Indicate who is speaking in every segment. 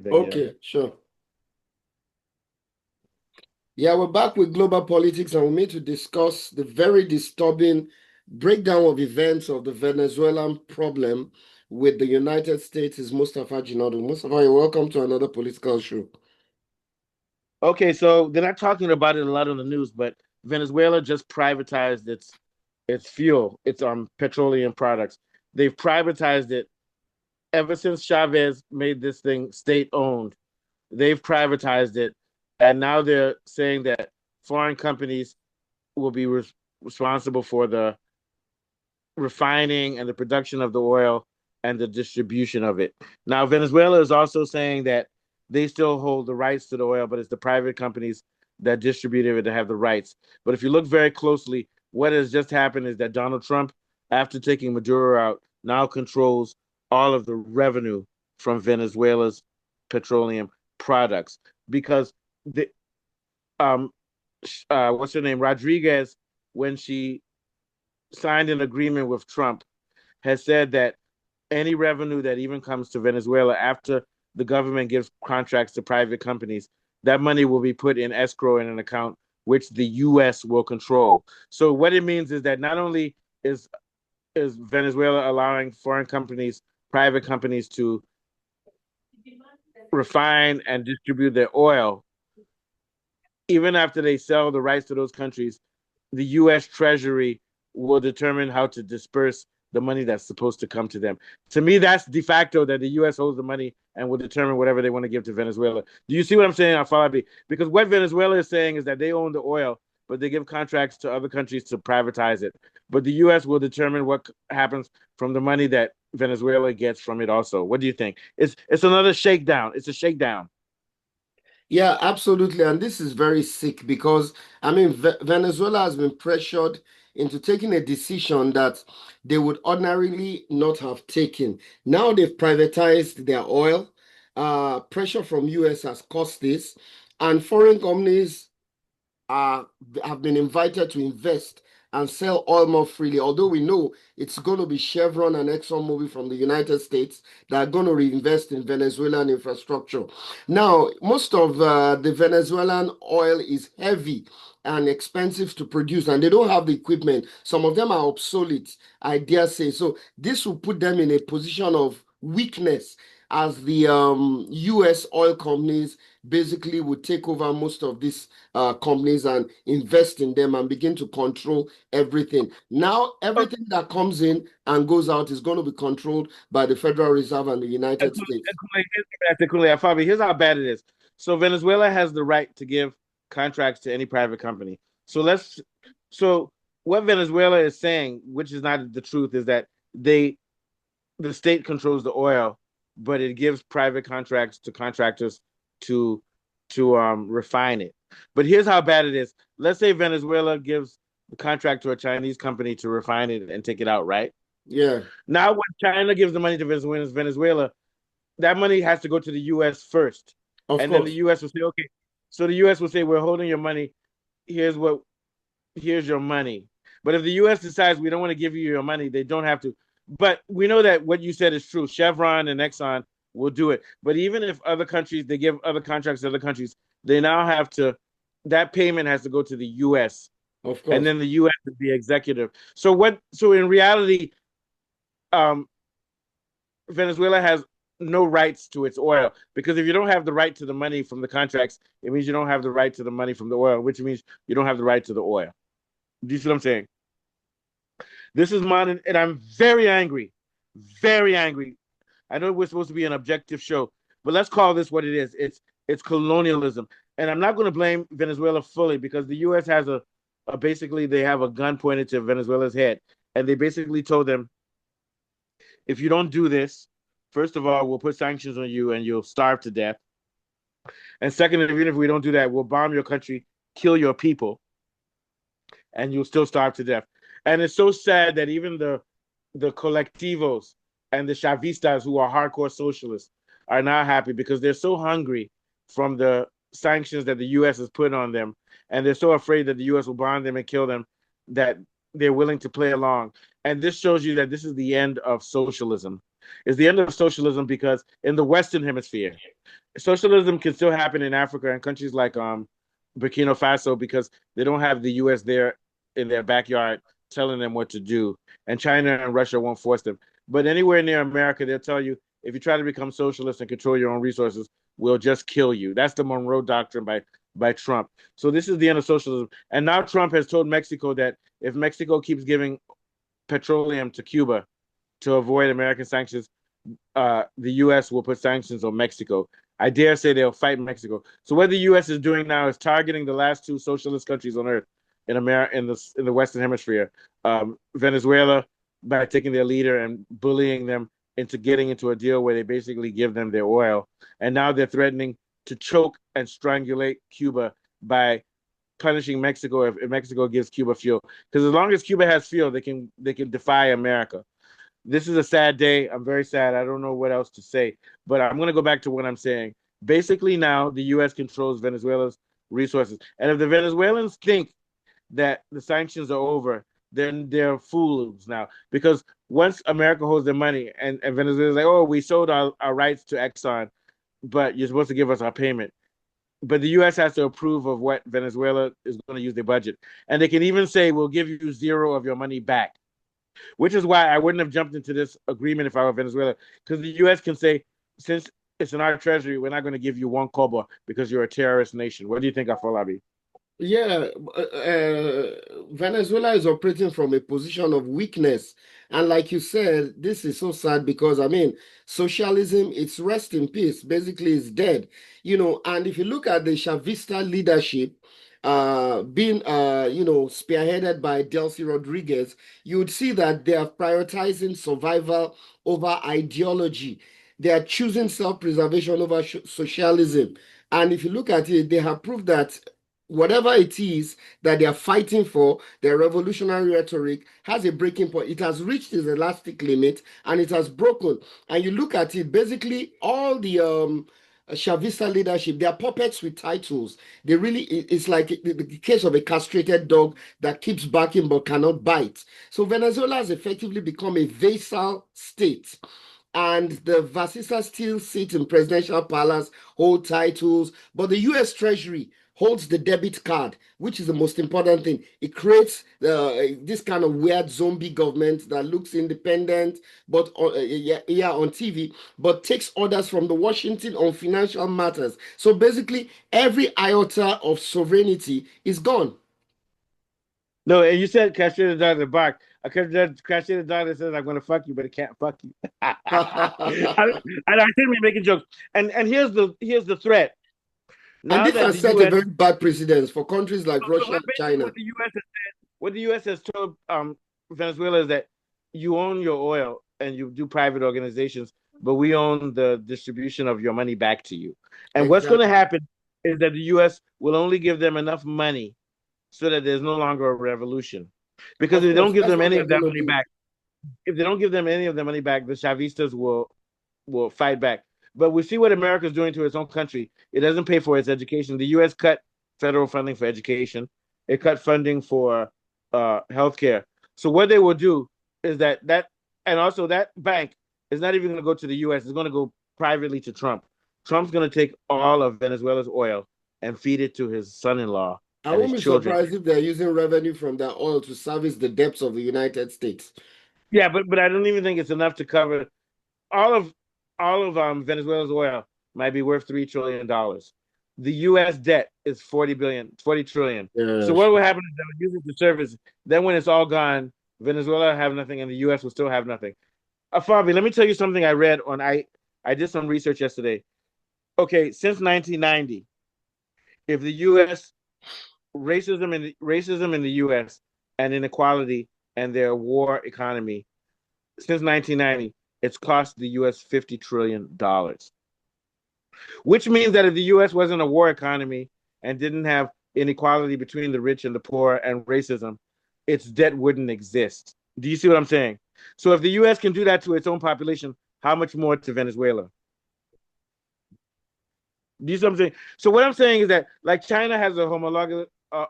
Speaker 1: everything. Yeah.
Speaker 2: Okay, sure. Yeah, we're back with global politics, and we need to discuss the very disturbing breakdown of events of the Venezuelan problem with the United States is Mustafa Jinadu. Mustafa, you're welcome to another political show.
Speaker 1: Okay, so they're not talking about it a lot on the news, but Venezuela just privatized its fuel, its petroleum products. They've privatized it ever since Chavez made this thing state owned. They've privatized it, and now they're saying that foreign companies will be responsible for the refining and the production of the oil and the distribution of it. Now, Venezuela is also saying that they still hold the rights to the oil, but it's the private companies that distribute it that have the rights. But if you look very closely, what has just happened is that Donald Trump, after taking Maduro out, now controls all of the revenue from Venezuela's petroleum products because the what's her name, Rodriguez, when she signed an agreement with Trump, has said that any revenue that even comes to Venezuela after the government gives contracts to private companies, that money will be put in escrow in an account which the U.S. will control. So what it means is that not only is Venezuela allowing foreign companies, private companies to refine and distribute their oil, even after they sell the rights to those countries, the U.S. Treasury will determine how to disperse the money that's supposed to come to them. To me, that's de facto that the U.S. holds the money and will determine whatever they want to give to Venezuela. Do you see what I'm saying, Afalabi? Because what Venezuela is saying is that they own the oil, but they give contracts to other countries to privatize it. But the U.S. will determine what happens from the money that Venezuela gets from it also. What do you think? It's another shakedown. It's a shakedown.
Speaker 2: Yeah, absolutely. And this is very sick because, I mean, Venezuela has been pressured into taking a decision that they would ordinarily not have taken. Now they've privatized their oil. Pressure from US has caused this, and foreign companies are have been invited to invest and sell oil more freely. Although we know it's going to be Chevron and ExxonMobil from the United States that are going to reinvest in Venezuelan infrastructure. Now, most of the Venezuelan oil is heavy and expensive to produce, and they don't have the equipment. Some of them are obsolete, I dare say. So this will put them in a position of weakness as the US oil companies basically would take over most of these companies and invest in them and begin to control everything. Now, everything that comes in and goes out is going to be controlled by the Federal Reserve and the United States.
Speaker 1: Fabi, here's how bad it is. So Venezuela has the right to give contracts to any private company. So so what Venezuela is saying, which is not the truth, is that they the state controls the oil, but it gives private contracts to contractors to refine it. But here's how bad it is. Let's say Venezuela gives the contract to a Chinese company to refine it and take it out, right?
Speaker 2: Yeah,
Speaker 1: Now, when China gives the money to Venezuela, that money has to go to the U.S. first,
Speaker 2: of
Speaker 1: and then the
Speaker 2: course.
Speaker 1: U.S. will say, okay. So the U.S. will say, we're holding your money. Here's what. Here's your money. But if the U.S. decides we don't want to give you your money, they don't have to. But we know that what you said is true. Chevron and Exxon will do it. But even if other countries they give other contracts to other countries, they now have to. That payment has to go to the U.S.
Speaker 2: Of
Speaker 1: and
Speaker 2: course.
Speaker 1: then the U.S. is the executive. So what? So in reality, um, Venezuela has no rights to its oil because if you don't have the right to the money from the contracts, it means you don't have the right to the money from the oil, which means you don't have the right to the oil. Do you see what I'm saying? This is mine, and I'm very angry, very angry. I know we're supposed to be an objective show, but let's call this what it is. It's colonialism, and I'm not going to blame Venezuela fully because the U.S. has a basically they have a gun pointed to Venezuela's head, and they basically told them if you don't do this, first of all, we'll put sanctions on you and you'll starve to death. And second, even if we don't do that, we'll bomb your country, kill your people, and you'll still starve to death. And it's so sad that even the colectivos and the Chavistas, who are hardcore socialists, are not happy because they're so hungry from the sanctions that the U.S. has put on them, and they're so afraid that the U.S. will bomb them and kill them that they're willing to play along. And this shows you that this is the end of socialism. It's the end of socialism because in the Western Hemisphere, socialism can still happen in Africa and countries like Burkina Faso because they don't have the U.S. there in their backyard telling them what to do, and China and Russia won't force them. But anywhere near America, they'll tell you if you try to become socialist and control your own resources, we'll just kill you. That's the Monroe Doctrine by Trump. So this is the end of socialism. And now Trump has told Mexico that if Mexico keeps giving petroleum to Cuba to avoid American sanctions, the U.S. will put sanctions on Mexico. I dare say they'll fight Mexico. So what the U.S. is doing now is targeting the last two socialist countries on earth in America, in the Western Hemisphere, Venezuela, by taking their leader and bullying them into getting into a deal where they basically give them their oil, and now they're threatening to choke and strangulate Cuba by punishing Mexico if Mexico gives Cuba fuel. Because as long as Cuba has fuel, they can defy America. This is a sad day. I'm very sad. I don't know what else to say, but I'm going to go back to what I'm saying. Basically, now the U.S. controls Venezuela's resources, and if the Venezuelans think that the sanctions are over, then they're fools now. Because once America holds their money and Venezuela's like, oh, we sold our rights to Exxon, but you're supposed to give us our payment. But the U.S. has to approve of what Venezuela is going to use their budget. And they can even say, we'll give you zero of your money back, which is why I wouldn't have jumped into this agreement if I were Venezuela, because the U.S. can say, since it's in our treasury, we're not going to give you one kobo because you're a terrorist nation. What do you think, Afolabi?
Speaker 2: Yeah, Venezuela is operating from a position of weakness. And like you said, this is so sad because, I mean, socialism, it's rest in peace. Basically, it's dead. And if you look at the Chavista leadership, being, spearheaded by Delcy Rodriguez, you would see that they are prioritizing survival over ideology. They are choosing self-preservation over socialism. And if you look at it, they have proved that whatever it is that they are fighting for, their revolutionary rhetoric has a breaking point. It has reached its elastic limit and it has broken. And you look at it, basically, all the Chavista leadership, they are puppets with titles. They really, it's like the case of a castrated dog that keeps barking but cannot bite. So Venezuela has effectively become a vassal state. And the Vasisa still sit in presidential palace, hold titles, but the US Treasury holds the debit card, which is the most important thing. It creates this kind of weird zombie government that looks independent, but on TV, but takes orders from the Washington on financial matters. So basically, every iota of sovereignty is gone.
Speaker 1: No, and you said castrated dog in the box. A castrated dog that says, I'm going to fuck you, but it can't fuck you. I shouldn't be making jokes. And here's the threat.
Speaker 2: And
Speaker 1: Now
Speaker 2: this
Speaker 1: that the
Speaker 2: has set a
Speaker 1: U.S.
Speaker 2: very bad precedence for countries like
Speaker 1: So
Speaker 2: Russia
Speaker 1: what
Speaker 2: and
Speaker 1: basically
Speaker 2: China.
Speaker 1: what the U.S. has told Venezuela is that you own your oil and you do private organizations, but we own the distribution of your money back to you. And what's going to
Speaker 2: Exactly.
Speaker 1: happen is that the U.S. will only give them enough money so that there's no longer a revolution. Because
Speaker 2: Of
Speaker 1: if they don't
Speaker 2: course,
Speaker 1: give
Speaker 2: that's
Speaker 1: them
Speaker 2: what
Speaker 1: any
Speaker 2: they're
Speaker 1: of that
Speaker 2: going to
Speaker 1: money
Speaker 2: do.
Speaker 1: back, if they don't give them any of the money back, the Chavistas will fight back. But we see what America's doing to its own country. It doesn't pay for its education. The U.S. cut federal funding for education. It cut funding for healthcare. So what they will do is and also that bank is not even going to go to the U.S. It's going to go privately to Trump. Trump's going to take all of Venezuela's oil and feed it to his son-in-law
Speaker 2: I
Speaker 1: and his
Speaker 2: won't be
Speaker 1: children.
Speaker 2: surprised if they're using revenue from their oil to service the debts of the United States.
Speaker 1: Yeah, but I don't even think it's enough to cover all of Venezuela's oil might be worth $3 trillion. The U.S. debt is 40 trillion. So
Speaker 2: Yes.
Speaker 1: what will happen is they will use it to service. Then when it's all gone, Venezuela will have nothing, and the U.S. will still have nothing. Fabi, let me tell you something I read on. I did some research yesterday. Okay, since 1990, if the U.S. racism in the U.S. and inequality and their war economy since 1990, it's cost the U.S. $50 trillion, which means that if the U.S. wasn't a war economy and didn't have inequality between the rich and the poor and racism, its debt wouldn't exist. Do you see what I'm saying? So if the U.S. can do that to its own population, how much more to Venezuela? Do you see what I'm saying? So what I'm saying is that like China has a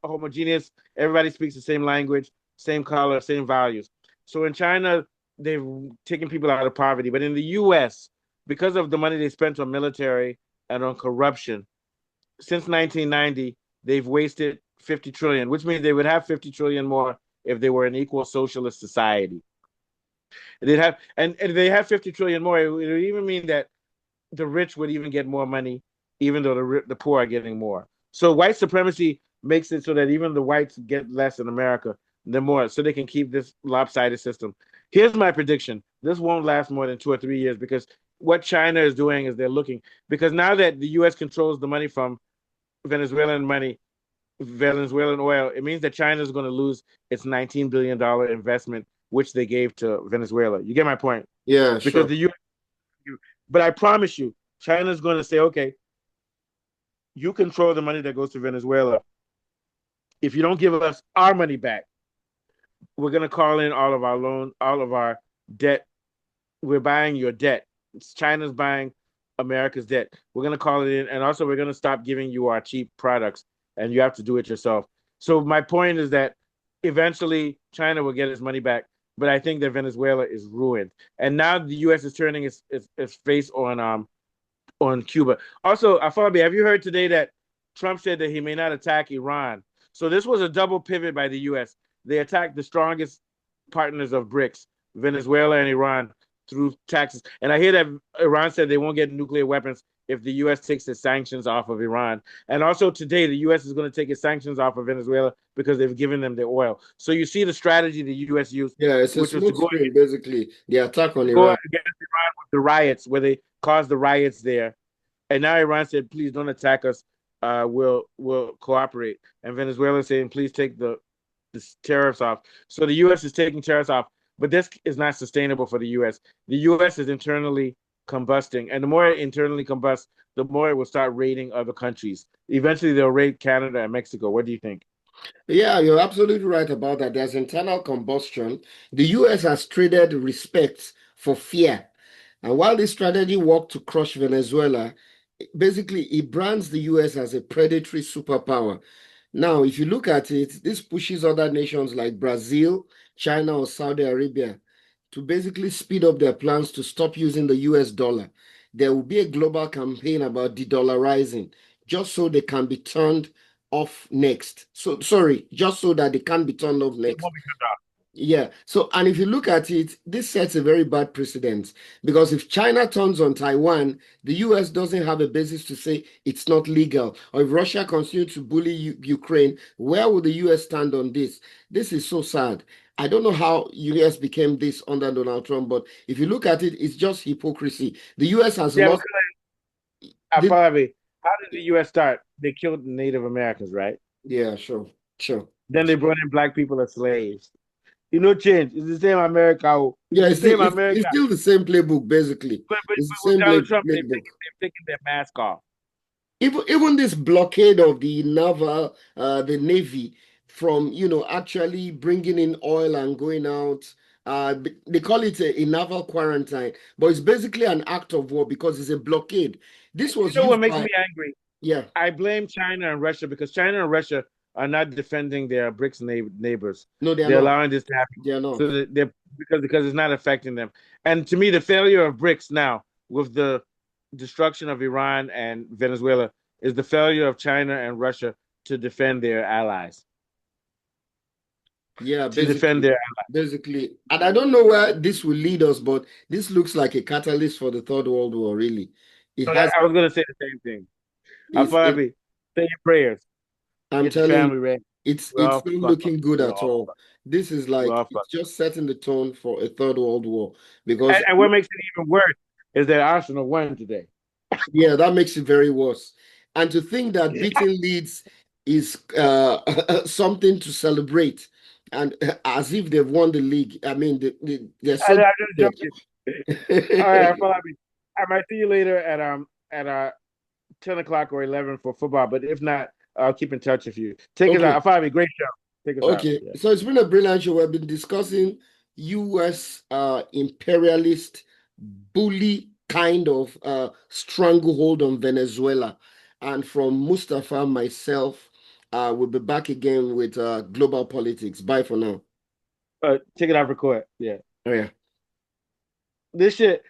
Speaker 1: homogeneous, everybody speaks the same language, same color, same values. So in China, they've taken people out of poverty. But in the U.S., because of the money they spent on military and on corruption, since 1990, they've wasted 50 trillion, which means they would have 50 trillion more if they were an equal socialist society. They'd have, and they have 50 trillion more. It would even mean that the rich would even get more money, even though the poor are getting more. So white supremacy makes it so that even the whites get less in America than more, so they can keep this lopsided system. Here's my prediction: this won't last more than 2 or 3 years because what China is doing is they're looking because now that the U.S. controls the money from Venezuelan money, Venezuelan oil, it means that China is going to lose its $19 billion investment, which they gave to Venezuela. You get my point?
Speaker 2: Yeah,
Speaker 1: Because
Speaker 2: sure.
Speaker 1: the U.S. But I promise you, China's going to say, okay, you control the money that goes to Venezuela. If you don't give us our money back, we're going to call in all of our loan, all of our debt. We're buying your debt. China's buying America's debt. We're going to call it in. And also, we're going to stop giving you our cheap products and you have to do it yourself. So, my point is that eventually China will get its money back. But I think that Venezuela is ruined. And now the U.S. is turning its face on Cuba. Also, Afabi, have you heard today that Trump said that he may not attack Iran? So this was a double pivot by the U.S. They attacked the strongest partners of BRICS, Venezuela and Iran, through taxes. And I hear that Iran said they won't get nuclear weapons if the U.S. takes its sanctions off of Iran. And also today, the U.S. is going to take its sanctions off of Venezuela because they've given them the oil. So you see the strategy the U.S. used,
Speaker 2: Yeah, it's a
Speaker 1: which was to
Speaker 2: smoke
Speaker 1: go
Speaker 2: screen, basically. The attack on
Speaker 1: go
Speaker 2: Iran.
Speaker 1: against Iran with the riots, where they caused the riots there. And now Iran said, please don't attack us. We'll cooperate. And Venezuela saying, please take the tariffs off. So the U.S. is taking tariffs off, but this is not sustainable for the U.S. The U.S. is internally combusting, and the more it internally combusts, the more it will start raiding other countries. Eventually, they'll raid Canada and Mexico. What do you think?
Speaker 2: Yeah, you're absolutely right about that. There's internal combustion. The US has traded respect for fear. And while this strategy worked to crush Venezuela, basically it brands the US as a predatory superpower. Now, if you look at it, this pushes other nations like Brazil, China, or Saudi Arabia to basically speed up their plans to stop using the US dollar. There will be a global campaign about de-dollarizing, just so they can be turned off next. So, sorry, just so that they can be turned off
Speaker 1: It
Speaker 2: next.
Speaker 1: won't be cut off.
Speaker 2: Yeah. So, and if you look at it, this sets a very bad precedent because if China turns on Taiwan, the US doesn't have a basis to say it's not legal. Or if Russia continues to bully Ukraine, where will the US stand on this? This is so sad. I don't know how US became this under Donald Trump, but if you look at it, it's just hypocrisy. The US has
Speaker 1: Yeah,
Speaker 2: lost
Speaker 1: because
Speaker 2: the,
Speaker 1: Fabi, how did the U.S. start? They killed Native Americans, right?
Speaker 2: yeah, sure, sure.
Speaker 1: Then they brought in black people as slaves. You know, change. It's the same America. Oh.
Speaker 2: Yeah,
Speaker 1: It's the same
Speaker 2: it's
Speaker 1: America.
Speaker 2: still the same playbook, basically.
Speaker 1: But
Speaker 2: It's the
Speaker 1: with
Speaker 2: same
Speaker 1: Donald Trump,
Speaker 2: playbook.
Speaker 1: they've taken their mask off.
Speaker 2: Even this blockade of the Navy from, actually bringing in oil and going out, they call it a naval quarantine, but it's basically an act of war because it's a blockade. This
Speaker 1: You
Speaker 2: was
Speaker 1: know what
Speaker 2: used
Speaker 1: makes
Speaker 2: by,
Speaker 1: me angry?
Speaker 2: yeah,
Speaker 1: I blame China and Russia because China and Russia are not defending their BRICS neighbors.
Speaker 2: no, they are
Speaker 1: They're
Speaker 2: not.
Speaker 1: allowing this to happen.
Speaker 2: They are
Speaker 1: So
Speaker 2: not.
Speaker 1: that they're because it's not affecting them. And to me, the failure of BRICS now with the destruction of Iran and Venezuela is the failure of China and Russia to defend their allies.
Speaker 2: Yeah,
Speaker 1: To defend their
Speaker 2: basically. And I don't know where this will lead us, but this looks like a catalyst for the Third World War, really. It
Speaker 1: so
Speaker 2: has,
Speaker 1: I was gonna say the same thing.
Speaker 2: it,
Speaker 1: Afabi, say your prayers.
Speaker 2: I'm
Speaker 1: Get your
Speaker 2: telling you,
Speaker 1: family ready.
Speaker 2: it's
Speaker 1: We're
Speaker 2: it's
Speaker 1: all
Speaker 2: not
Speaker 1: fucked.
Speaker 2: looking good
Speaker 1: We're
Speaker 2: at
Speaker 1: all
Speaker 2: all.
Speaker 1: fucked.
Speaker 2: This is
Speaker 1: We're
Speaker 2: like
Speaker 1: all
Speaker 2: it's
Speaker 1: fucked.
Speaker 2: just setting the tone for a third world war because
Speaker 1: And what makes it even worse is that Arsenal won today.
Speaker 2: yeah, that makes it very worse. And to think that beating Leeds is something to celebrate, and as if they've won the league. I mean, they're so
Speaker 1: I'm just
Speaker 2: defeated.
Speaker 1: joking. All right, Fabi. I might see you later at 10 o'clock or 11 for football. But if not, I'll keep in touch with you. Take us
Speaker 2: Okay,
Speaker 1: out. Fabi, great show. Take us out.
Speaker 2: okay.
Speaker 1: Yeah.
Speaker 2: So it's been a brilliant show. We've been discussing U.S. Imperialist bully kind of stranglehold on Venezuela. And from Mustafa, myself, we'll be back again with global politics. Bye for now.
Speaker 1: Take it out, record. Yeah.
Speaker 2: Oh, yeah.
Speaker 1: this shit